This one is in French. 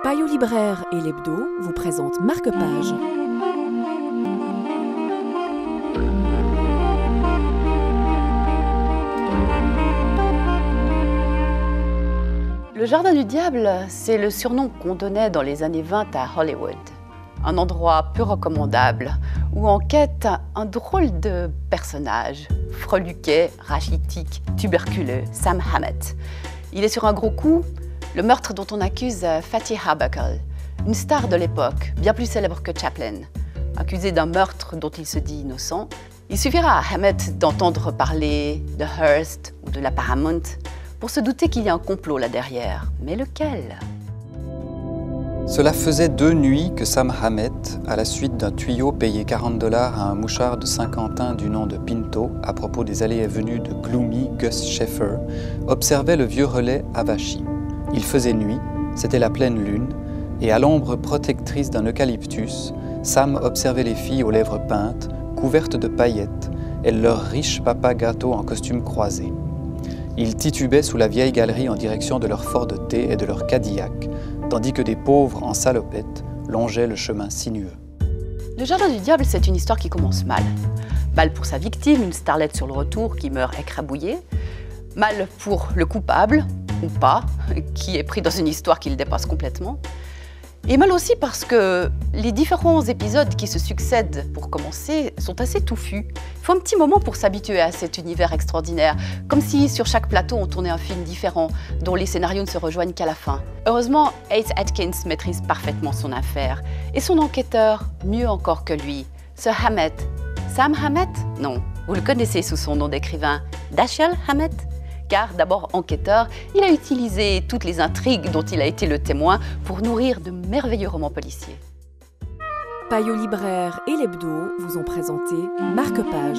Payot Libraire et l'Hebdo vous présentent Marque-Page. Le Jardin du Diable, c'est le surnom qu'on donnait dans les années 20 à Hollywood. Un endroit peu recommandable où enquête un drôle de personnage, freluquet, rachitique, tuberculeux, Sam Hammett. Il est sur un gros coup, le meurtre dont on accuse Fatty Arbuckle, une star de l'époque, bien plus célèbre que Chaplin. Accusé d'un meurtre dont il se dit innocent, il suffira à Hammett d'entendre parler de Hearst ou de la Paramount pour se douter qu'il y a un complot là derrière. Mais lequel ? Cela faisait 2 nuits que Sam Hammett, à la suite d'un tuyau payé $40 à un mouchard de Saint-Quentin du nom de Pinto à propos des allées et venues de Gloomy Gus Sheffer, observait le vieux relais Avachi. Il faisait nuit, c'était la pleine lune, et à l'ombre protectrice d'un eucalyptus, Sam observait les filles aux lèvres peintes, couvertes de paillettes, et leur riche papa gâteau en costume croisé. Ils titubaient sous la vieille galerie en direction de leur Ford T et de leur Cadillac, tandis que des pauvres en salopette longeaient le chemin sinueux. Le Jardin du Diable, c'est une histoire qui commence mal. Mal pour sa victime, une starlette sur le retour qui meurt écrabouillée. Mal pour le coupable, ou pas, qui est pris dans une histoire qui le dépasse complètement. Et mal aussi parce que les différents épisodes qui se succèdent pour commencer sont assez touffus. Il faut un petit moment pour s'habituer à cet univers extraordinaire, comme si sur chaque plateau on tournait un film différent, dont les scénarios ne se rejoignent qu'à la fin. Heureusement, Ace Atkins maîtrise parfaitement son affaire, et son enquêteur mieux encore que lui, ce Hammett. Sam Hammett ? Non, vous le connaissez sous son nom d'écrivain, Dashiell Hammett ? Car, d'abord enquêteur, il a utilisé toutes les intrigues dont il a été le témoin pour nourrir de merveilleux romans policiers. Payot Libraire et l'Hebdo vous ont présenté Marque-Page.